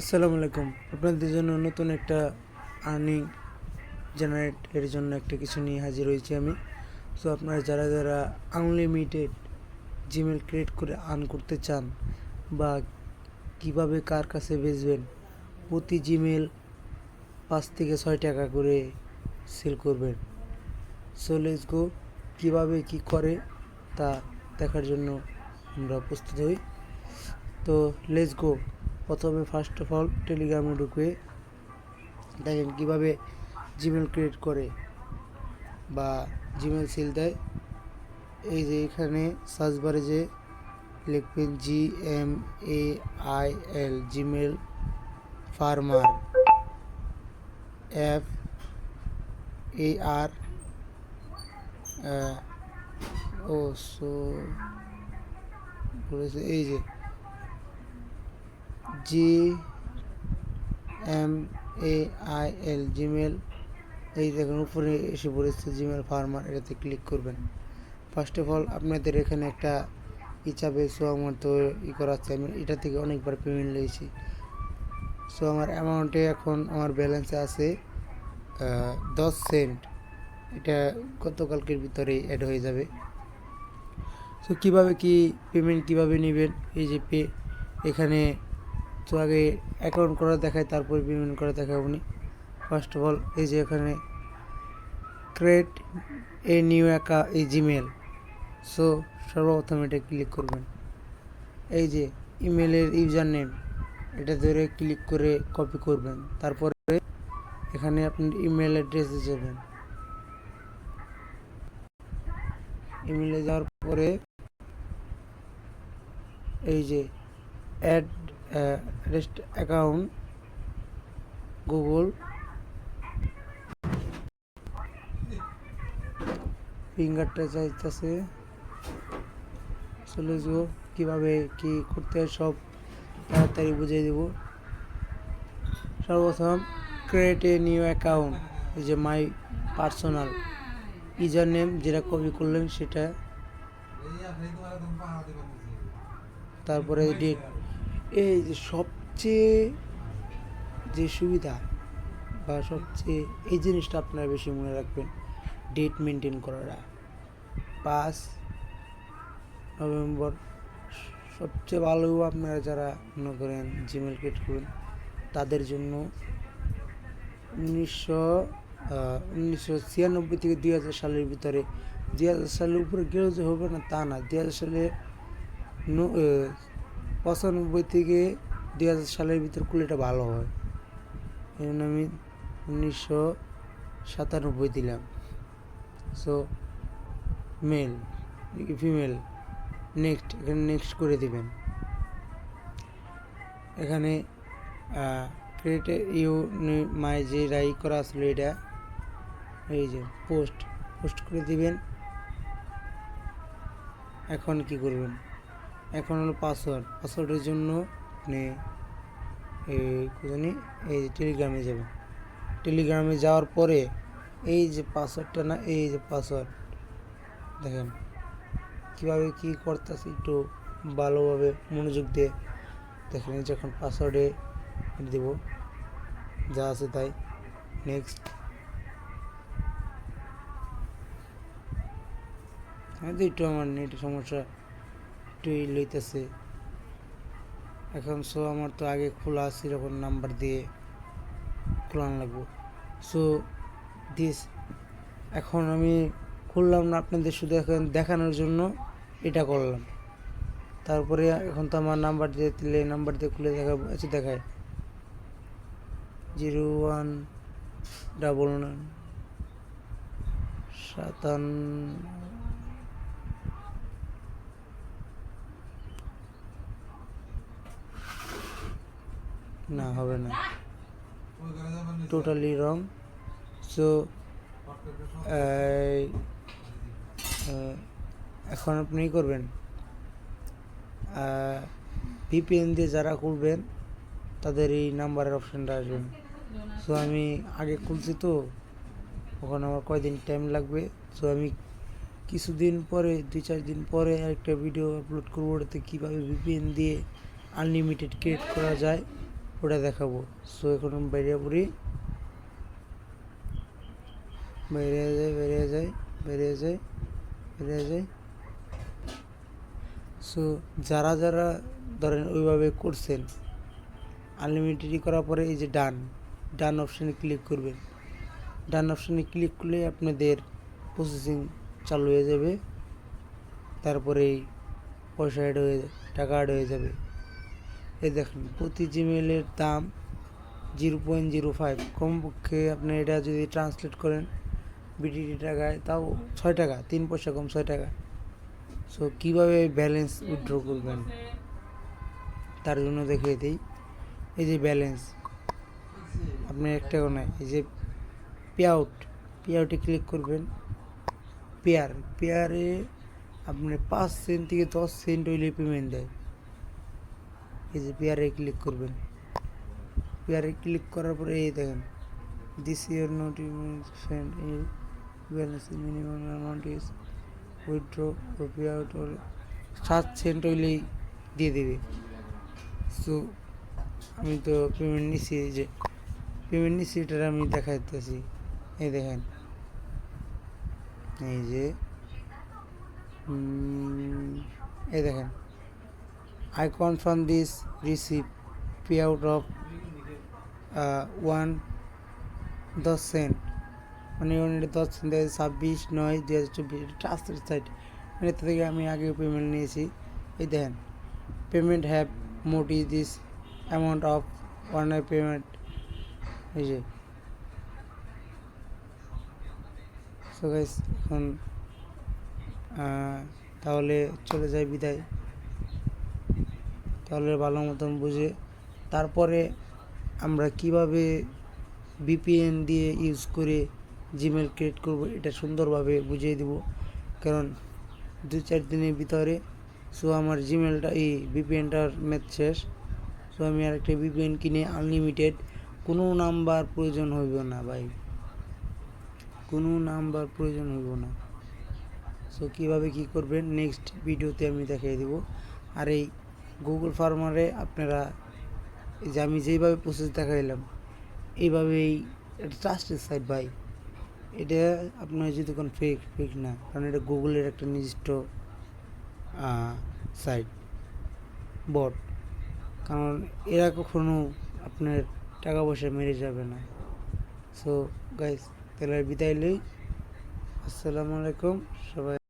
আসসালামু আলাইকুম। আপনাদের জন্য নতুন একটা আর্নিং জেনারেট এর জন্য একটা কিছু নিয়ে হাজির হয়েছি আমি। সো আপনারা যারা যারা আনলিমিটেড জিমেল ক্রিয়েট করে আর্ন করতে চান বা কিভাবে কার কাছে বেচবেন, প্রতি জিমেল 5 থেকে 6 টাকা করে সেল করবেন। সো লেটস গো, কীভাবে কী করে তা দেখার জন্য আমরা প্রস্তুত হই। তো লেটস গো। প্রথমে ফার্স্ট অফ অল টেলিগ্রামে ঢুকে দেখেন কীভাবে জিমেল ক্রিয়েট করে বা জিমেল সেল দেয়। এই যে এখানে সার্চ বারে যে লিখবেন GMAIL জিমেল ফার্মার FAR ও সো বলেছে এই যে GMAIL জিমেল, এই দেখুন উপরে এসে পড়েছে জিমেল ফার্মার। এটাতে ক্লিক করবেন। ফার্স্ট অফ অল আপনাদের এখানে একটা চাবে। সো আমার তো করা আছে, আমি এটা থেকে অনেকবার পেমেন্ট নিয়েছি। সো আমার অ্যামাউন্টে এখন আমার ব্যালেন্সে আছে 10 সেন্ট। এটা গতকালকের ভিতরে অ্যাড হয়ে যাবে। সো কীভাবে কি পেমেন্ট কীভাবে নেবেন, এই যে এখানে তো আগে অ্যাকাউন্ট করা দেখায়, তারপরে পেমেন্ট করা দেখায় উনি। ফার্স্ট অফ অল এই যে এখানে ক্রিয়েট এ নিউ এই জিমেল। সো সর্বপ্রথম এটা ক্লিক করবেন। এই যে ইমেলের ইউজার নেম, এটা ধরে ক্লিক করে কপি করবেন। তারপরে এখানে আপনি ইমেল অ্যাড্রেসে যাবেন। ইমেলে যাওয়ার পরে এই যে অ্যাড রেস্ট অ্যাকাউন্ট গুগল ফিঙ্গারটা চাইতেছে। চলে যাবো, কীভাবে কি করতে হয় সব তাড়াতাড়ি বুঝিয়ে দেব। সর্বপ্রথম ক্রিয়েট এ নিউ অ্যাকাউন্ট, এই যে মাই পার্সোনাল ইউজার নেম যেটা কপি করলেন সেটা, তারপরে ডেট। এই যে সবচেয়ে যে সুবিধা বা সবচেয়ে এই জিনিসটা আপনারা বেশি মনে রাখবেন, ডেট মেনটেন করাটা। 5 নভেম্বর সবচেয়ে ভালো। আপনারা যারা মনে করেন জিমেল ক্রিয়েট করবেন তাদের জন্য 1996 থেকে 2000 সালের ভিতরে, 2000 সালের উপরে গেলেও যে হবে না তা না। 2000 সালে 95 থেকে 2000 সালের ভিতরে করলে এটা ভালো হয়। এই জন্য আমি 1997 দিলাম। সো মেল ফিমেল নেক্সট, এখানে নেক্সট করে দিবেন। এখানে ক্রিয়েট ইউ মাই যে রাই করা আসলে এটা, এই যে পোস্ট করে দিবেন। এখন কি করবেন, এখন হলো পাসওয়ার্ডের জন্য আপনি এই যে টেলিগ্রামে যাবেন। টেলিগ্রামে যাওয়ার পরে এই যে পাসওয়ার্ডটা না, এই যে পাসওয়ার্ড দেখেন কীভাবে কী করতেছে, একটু ভালোভাবে মনোযোগ দিয়ে দেখেন। যখন পাসওয়ার্ডে দেব যা আছে তাই, নেক্সট। একটু আমার নেট সমস্যা একটু লইতেছে এখন। সো আমার তো আগে খোলা আছে, এরকম নাম্বার দিয়ে খোলানো লাগবো। সো দিস এখন আমি খুললাম না, আপনাদের শুধু এখন দেখানোর জন্য এটা করলাম। তারপরে এখন তো আমার নাম্বার দিয়ে দিলে নাম্বার দিয়ে খুলে দেখাবো। আচ্ছা দেখায় 0199 না হবে না, টোটালি রং। সো এখন আপনি করবেন ভিপিএন দিয়ে যারা খুলবেন তাদের এই নাম্বারের অপশানটা আসবেন। সো আমি আগে খুলছি তো, ওখানে আমার কয়দিন টাইম লাগবে। সো আমি কিছুদিন পরে 2-4 দিন পরে একটা ভিডিও আপলোড করবো, ওটাতে কীভাবে ভিপিএন দিয়ে আনলিমিটেড ক্রিয়েট করা যায় ওটা দেখাবো। সো এখন বাইরে পড়ি, বেরিয়ে যায় বেরিয়ে যায় বেরিয়ে যায় বেরিয়ে যায়। সো যারা যারা ধরেন ওইভাবে করছেন, আনলিমিটেডই করার পরে এই যে ডান অপশানে ক্লিক করবেন। ডান অপশানে ক্লিক করলে আপনাদের প্রসেসিং চালু হয়ে যাবে, তারপরেই পয়সা অ্যাড হয়ে টাকা অ্যাড হয়ে যাবে। এই দেখেন প্রতি জিমেলের দাম 0.05, কমপক্ষে আপনি এটা যদি ট্রান্সলেট করেন বিডিটি টাকায় তাও 6 টাকা, 3 পয়সা কম 6 টাকা। সো কীভাবে ব্যালেন্স উইথড্র করবেন তার জন্য দেখিয়ে দিই। এই যে ব্যালেন্স, আপনি একটা নয়, এই যে পেআউটে ক্লিক করবেন। পেয়ারে আপনার 5 সেন্ট থেকে 10 সেন্ট হইলে পেমেন্ট দেয়। এই যে পেয়ারে ক্লিক করবেন। পেয়ারে ক্লিক করার পরে এই দেখেন this year notification balance minimum amount is withdraw ও পে আউট 7 সেন্ট হইলেই দিয়ে দেবে। সো আমি তো পেমেন্ট নিচ্ছি, এই যে পেমেন্ট নিচ্ছি এটা আমি দেখাইতেছি। এই দেখেন এই যে এই দেখেন I confirm this receipt payout of 10 Saint, মানে 10 সেন্ট 26/9/2024 ট্রাস্টেড সাইট। এটা থেকে আমি আগে পেমেন্ট নিয়েছি। এই দেখেন পেমেন্ট হ্যাভ মোটি this amount of one payment. এই যে সো গাইস এখন তাহলে চলে যায় বিদায়। তাহলে ভালো মতন বুঝে তারপরে আমরা কিভাবে ভিপিএন দিয়ে ইউজ করে জিমেল ক্রিয়েট করব এটা সুন্দরভাবে বুঝিয়ে দেব, কারণ 2-4 দিনের ভিতরে সো আমার জিমেলটা এই ভিপিএনটার ম্যাচ শেষ। সো আমি আরেকটা ভিপিএন কিনে আনলিমিটেড, কোনো নাম্বার প্রয়োজন হইব না ভাই, কোনো নাম্বার প্রয়োজন হইব না। সো কীভাবে কী করবেন নেক্সট ভিডিওতে আমি দেখিয়ে দেব। আর এই গুগল ফার্মারে আপনারা এই যে আমি যেইভাবে প্রসেস দেখাইলাম এইভাবেই, এটা ট্রাস্টেড সাইট ভাই। এটা আপনার যদি কোনো ফেক না, কারণ এটা গুগলের একটা নির্দিষ্ট সাইট বট, কারণ এরা কখনো আপনার টাকা পয়সা মেরে যাবে না। সো গাইস তাহলে বিদায় লই, আসসালামু আলাইকুম সবাই।